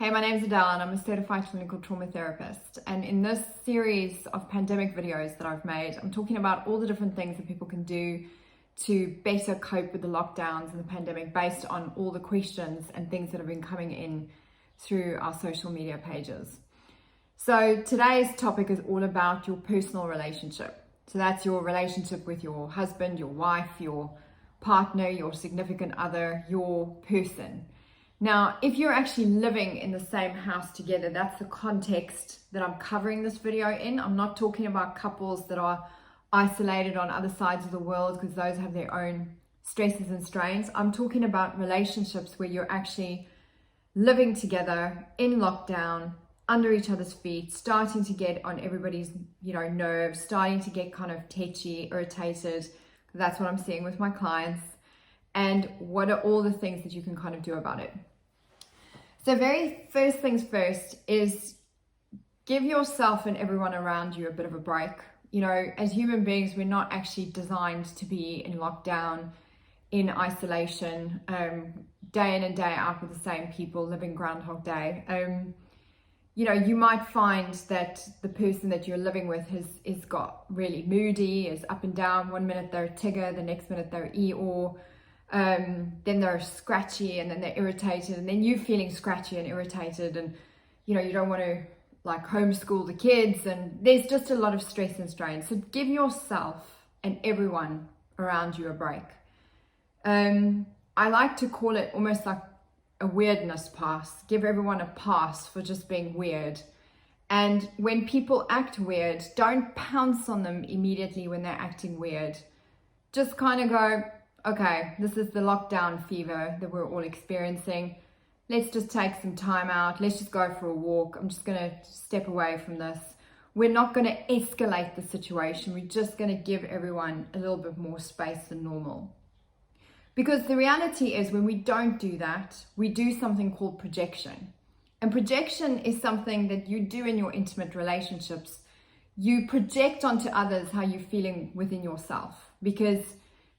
Hey, my name's Adele and I'm a certified clinical trauma therapist. And in this series of pandemic videos that I've made, I'm talking about all the different things that people can do to better cope with the lockdowns and the pandemic based on all the questions and things that have been coming in through our social media pages. So today's topic is all about your personal relationship. So that's your relationship with your husband, your wife, your partner, your significant other, your person. Now, if you're actually living in the same house together, that's the context that I'm covering this video in. I'm not talking about couples that are isolated on other sides of the world because those have their own stresses and strains. I'm talking about relationships where you're actually living together in lockdown, under each other's feet, starting to get on everybody's, nerves, starting to get kind of tetchy, irritated. That's what I'm seeing with my clients. And what are all the things that you can kind of do about it? So very first things first is give yourself and everyone around you a bit of a break. As human beings, we're not actually designed to be in lockdown, in isolation, day in and day out with the same people, living Groundhog Day. You might find that the person that you're living with is got really moody, is up and down. One minute they're Tigger, the next minute they're Eeyore. Then they're scratchy and then they're irritated, and then you feeling scratchy and irritated, and you don't want to homeschool the kids, and there's just a lot of stress and strain. So give yourself and everyone around you a break. I like to call it almost like a weirdness pass. Give everyone a pass for just being weird. And when people act weird, don't pounce on them immediately when they're acting weird. Just kind of go, okay, this is the lockdown fever that we're all experiencing. Let's just take some time out. Let's just go for a walk. I'm just going to step away from this. We're not going to escalate the situation. We're just going to give everyone a little bit more space than normal. Because the reality is when we don't do that, we do something called projection. And projection is something that you do in your intimate relationships. You project onto others how you're feeling within yourself, because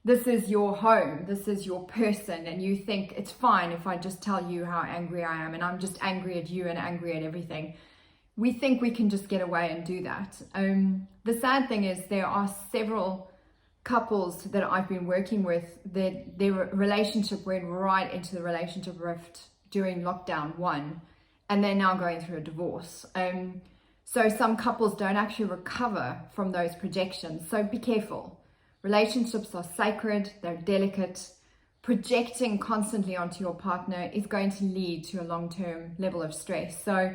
this is your home, this is your person, and you think it's fine if I just tell you how angry I am and I'm just angry at you and angry at everything. We think we can just get away and do that. The sad thing is there are several couples that I've been working with that their relationship went right into the relationship rift during lockdown 1, and they're now going through a divorce. So some couples don't actually recover from those projections, so be careful. Relationships are sacred, they're delicate. Projecting constantly onto your partner is going to lead to a long-term level of stress. So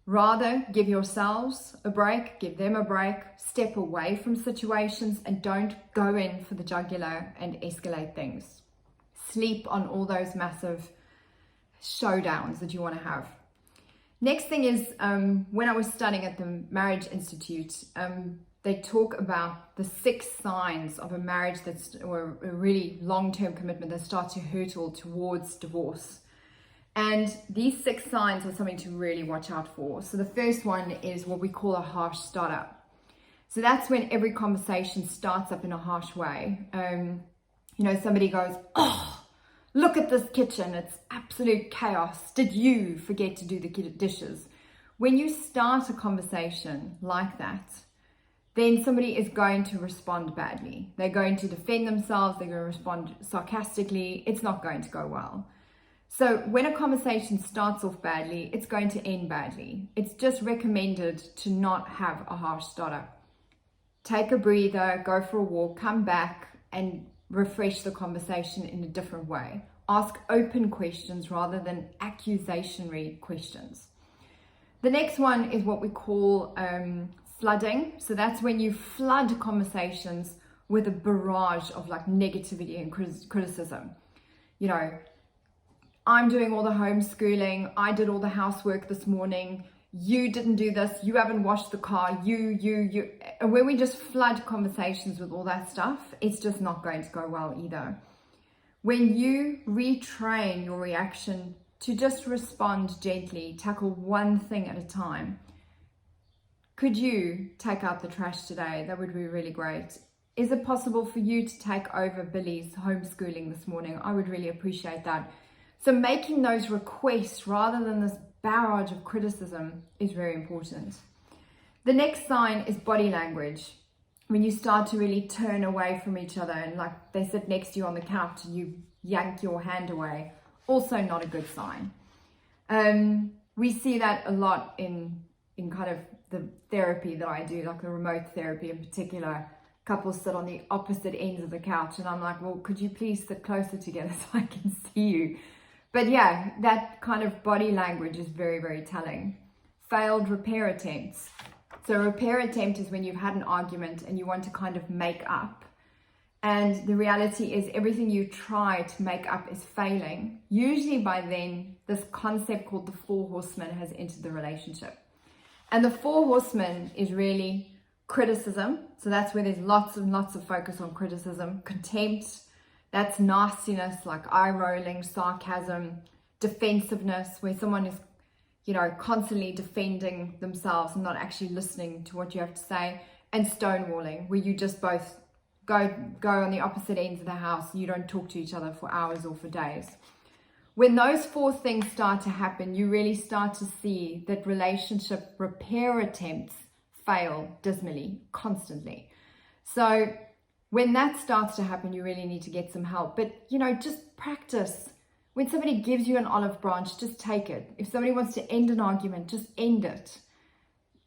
rather give yourselves a break, give them a break, step away from situations, and don't go in for the jugular and escalate things. Sleep on all those massive showdowns that you want to have. Next thing is, when I was studying at the Marriage Institute, they talk about the 6 signs of a marriage or a really long-term commitment that starts to hurtle towards divorce. And these 6 signs are something to really watch out for. So the first one is what we call a harsh startup. So that's when every conversation starts up in a harsh way. Somebody goes, "Oh, look at this kitchen. It's absolute chaos. Did you forget to do the dishes?" When you start a conversation like that, then somebody is going to respond badly. They're going to defend themselves. They're going to respond sarcastically. It's not going to go well. So when a conversation starts off badly, it's going to end badly. It's just recommended to not have a harsh startup. Take a breather, go for a walk, come back and refresh the conversation in a different way. Ask open questions rather than accusatory questions. The next one is what we call flooding. So that's when you flood conversations with a barrage of negativity and criticism. I'm doing all the homeschooling. I did all the housework this morning. You didn't do this. You haven't washed the car. You. And when we just flood conversations with all that stuff, it's just not going to go well either. When you retrain your reaction to just respond gently, tackle one thing at a time. Could you take out the trash today? That would be really great. Is it possible for you to take over Billy's homeschooling this morning? I would really appreciate that. So making those requests rather than this barrage of criticism is very important. The next sign is body language. When you start to really turn away from each other and like they sit next to you on the couch and you yank your hand away, also not a good sign. We see that a lot in kind of the therapy that I do, like the remote therapy in particular. Couples sit on the opposite ends of the couch and I'm like, well, could you please sit closer together so I can see you? But yeah, that kind of body language is very, very telling. Failed repair attempts. So a repair attempt is when you've had an argument and you want to kind of make up. And the reality is everything you try to make up is failing. Usually by then, this concept called the 4 horsemen has entered the relationship. And the 4 horsemen is really criticism. So that's where there's lots and lots of focus on criticism. Contempt, that's nastiness, like eye rolling, sarcasm. Defensiveness, where someone is, constantly defending themselves and not actually listening to what you have to say. And stonewalling, where you just both go on the opposite ends of the house and you don't talk to each other for hours or for days. When those 4 things start to happen, you really start to see that relationship repair attempts fail dismally, constantly. So when that starts to happen, you really need to get some help. But, just practice. When somebody gives you an olive branch, just take it. If somebody wants to end an argument, just end it.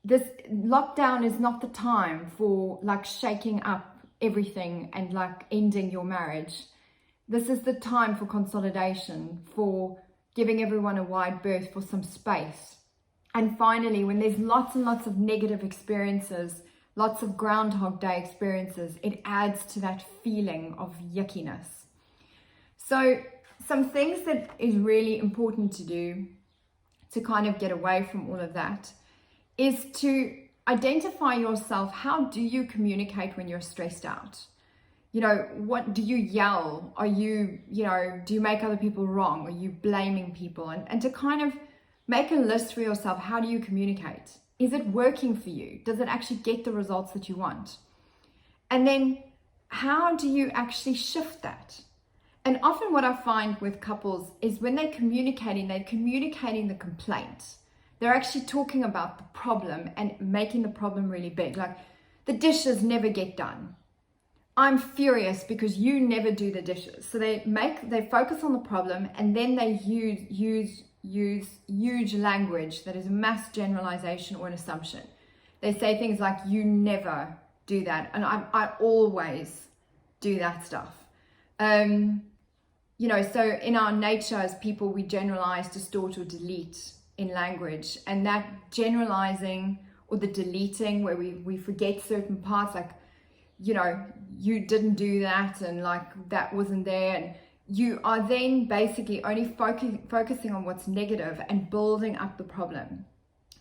This lockdown is not the time for like shaking up everything and like ending your marriage. This is the time for consolidation, for giving everyone a wide berth, for some space. And finally, when there's lots and lots of negative experiences, lots of Groundhog Day experiences, it adds to that feeling of yuckiness. So some things that is really important to do to kind of get away from all of that is to identify yourself. How do you communicate when you're stressed out? What do you yell? Are you, do you make other people wrong? Are you blaming people? And to kind of make a list for yourself. How do you communicate? Is it working for you? Does it actually get the results that you want? And then how do you actually shift that? And often what I find with couples is when they're communicating the complaint. They're actually talking about the problem and making the problem really big. Like, the dishes never get done. I'm furious because you never do the dishes. So they focus on the problem and then they use huge language that is a mass generalization or an assumption. They say things like, you never do that. And I always do that stuff. So in our nature as people, we generalize, distort, or delete in language. And that generalizing or the deleting, where we forget certain parts, like, you didn't do that and like that wasn't there. And you are then basically only focusing on what's negative and building up the problem.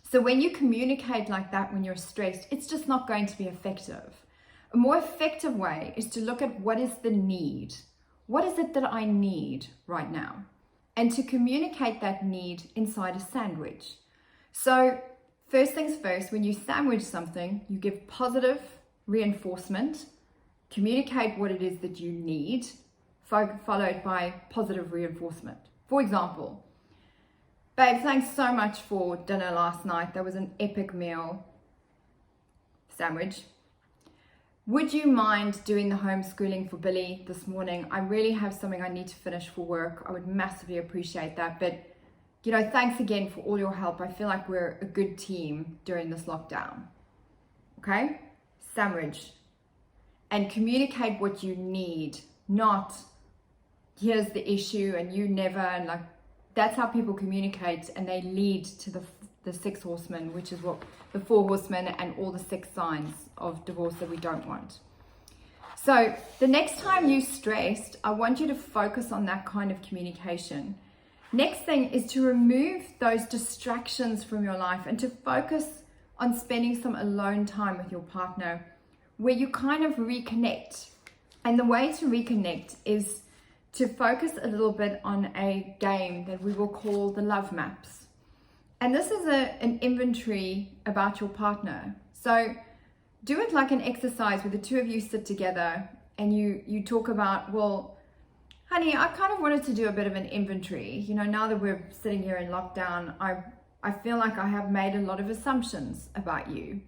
So when you communicate like that when you're stressed, it's just not going to be effective. A more effective way is to look at what is the need. What is it that I need right now? And to communicate that need inside a sandwich. So first things first, when you sandwich something, you give positive reinforcement, communicate what it is that you need, followed by positive reinforcement. For example, babe, thanks so much for dinner last night. That was an epic meal. Sandwich. Would you mind doing the homeschooling for Billy this morning? I really have something I need to finish for work. I would massively appreciate that. But, thanks again for all your help. I feel like we're a good team during this lockdown. Okay? Sandwich. And communicate what you need, not here's the issue and you never, and like, that's how people communicate, and they lead to the 6 horsemen, which is what the 4 horsemen and all the 6 signs of divorce that we don't want. So the next time you're stressed, I want you to focus on that kind of communication. Next thing is to remove those distractions from your life and to focus on spending some alone time with your partner where you kind of reconnect. And the way to reconnect is to focus a little bit on a game that we will call the love maps. And this is an inventory about your partner. So do it like an exercise where the 2 of you sit together and you talk about, well, Honey, I kind of wanted to do a bit of an inventory. You know, now that we're sitting here in lockdown, I feel like I have made a lot of assumptions about you.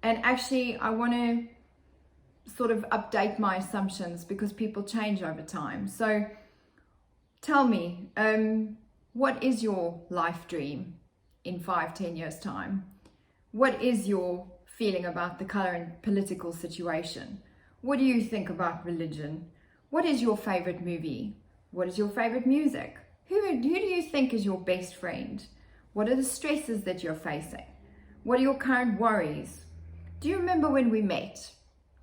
And actually, I want to sort of update my assumptions because people change over time. So tell me, what is your life dream in 5-10 years time? What is your feeling about the current political situation? What do you think about religion? What is your favorite movie? What is your favorite music? Who do you think is your best friend? What are the stresses that you're facing? What are your current worries? Do you remember when we met?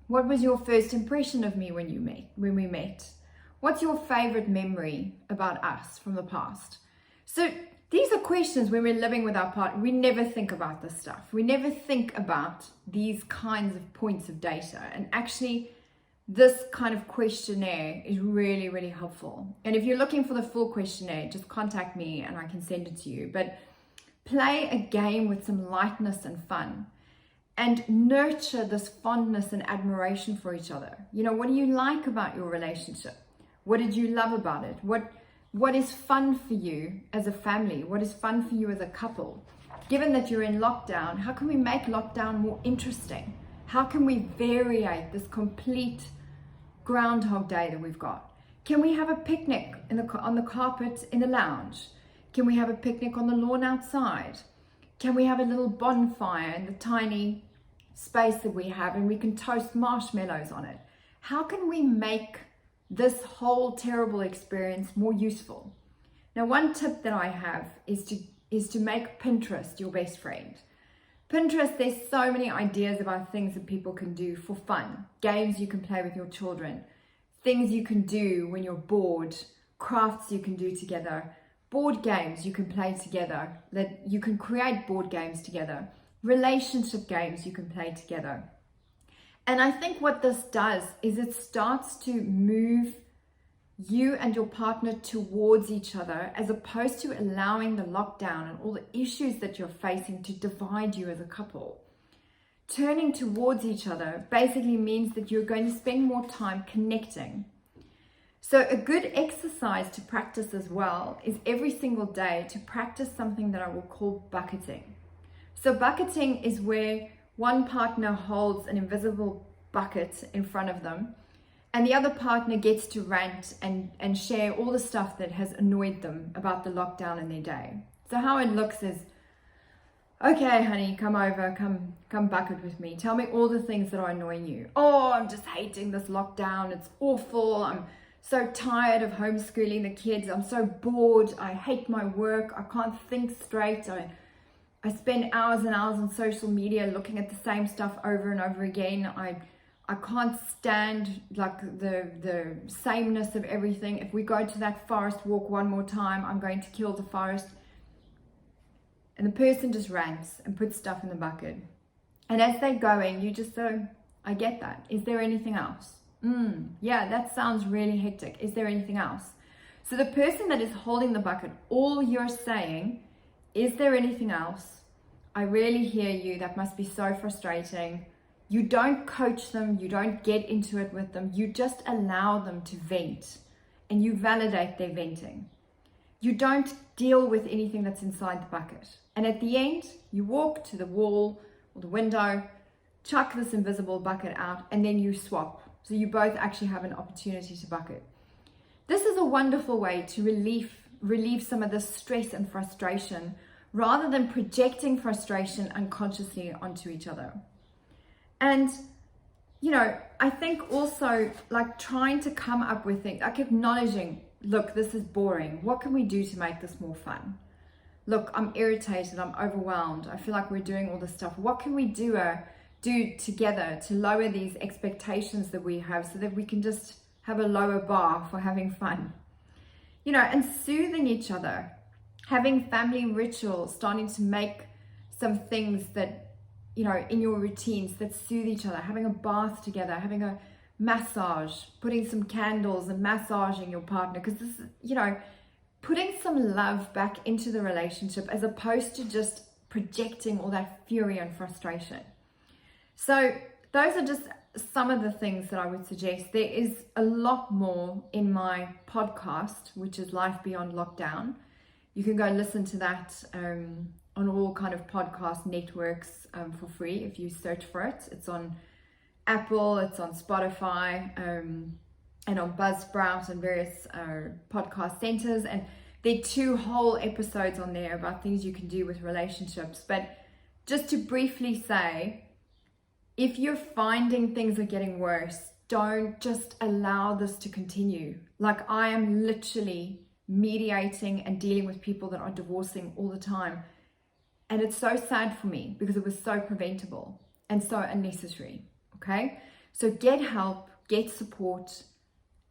What was your first impression of me when we met? What's your favorite memory about us from the past? So these are questions when we're living with our partner. We never think about this stuff. We never think about these kinds of points of data. And actually, this kind of questionnaire is really, really helpful. And if you're looking for the full questionnaire, just contact me and I can send it to you. But play a game with some lightness and fun and nurture this fondness and admiration for each other. You know, what do you like about your relationship? What did you love about it? What is fun for you as a family? What is fun for you as a couple? Given that you're in lockdown, how can we make lockdown more interesting? How can we variate this complete Groundhog Day that we've got? Can we have a picnic on the carpet in the lounge? Can we have a picnic on the lawn outside? Can we have a little bonfire in the tiny space that we have and we can toast marshmallows on it? How can we make this whole terrible experience more useful? Now, one tip that I have is to make Pinterest your best friend. Pinterest, there's so many ideas about things that people can do for fun. Games you can play with your children, things you can do when you're bored, crafts you can do together, board games you can play together, that you can create board games together, relationship games you can play together. And I think what this does is it starts to move you and your partner towards each other, as opposed to allowing the lockdown and all the issues that you're facing to divide you as a couple. Turning towards each other basically means that you're going to spend more time connecting. So a good exercise to practice as well is every single day to practice something that I will call bucketing. So bucketing is where one partner holds an invisible bucket in front of them, and the other partner gets to rant and share all the stuff that has annoyed them about the lockdown in their day. So how it looks is, okay, honey, come over, come bucket with me. Tell me all the things that are annoying you. Oh, I'm just hating this lockdown. It's awful. I'm so tired of homeschooling the kids. I'm so bored. I hate my work. I can't think straight. I spend hours and hours on social media looking at the same stuff over and over again. I can't stand like the sameness of everything. If we go to that forest walk one more time, I'm going to kill the forest. And the person just rants and puts stuff in the bucket. And as they're going, you just go, I get that. Is there anything else? Yeah, that sounds really hectic. Is there anything else? So the person that is holding the bucket, all you're saying, is there anything else? I really hear you. That must be so frustrating. You don't coach them. You don't get into it with them. You just allow them to vent and you validate their venting. You don't deal with anything that's inside the bucket. And at the end, you walk to the wall or the window, chuck this invisible bucket out, and then you swap. So you both actually have an opportunity to bucket. This is a wonderful way to relieve some of the stress and frustration, rather than projecting frustration unconsciously onto each other. And, you know, I think also like trying to come up with things, like acknowledging, look, this is boring. What can we do to make this more fun? Look, I'm irritated. I'm overwhelmed. I feel like we're doing all this stuff. What can we do together to lower these expectations that we have so that we can just have a lower bar for having fun? You know, and soothing each other, having family rituals, starting to make some things that, you know, in your routines that soothe each other, having a bath together, having a massage, putting some candles and massaging your partner, because this is, you know, putting some love back into the relationship as opposed to just projecting all that fury and frustration. So those are just some of the things that I would suggest. There is a lot more in my podcast, which is Life Beyond Lockdown. You can go listen to that on all kind of podcast networks for free if you search for it. It's on Apple, it's on Spotify, and on Buzzsprout and various podcast centers. And there are 2 whole episodes on there about things you can do with relationships. But just to briefly say, if you're finding things are getting worse, don't just allow this to continue. Like, I am literally mediating and dealing with people that are divorcing all the time. And it's so sad for me because it was so preventable and so unnecessary. Okay? So get help, get support,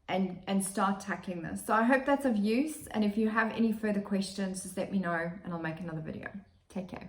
and start tackling this. So I hope that's of use. And if you have any further questions, just let me know and I'll make another video. Take care.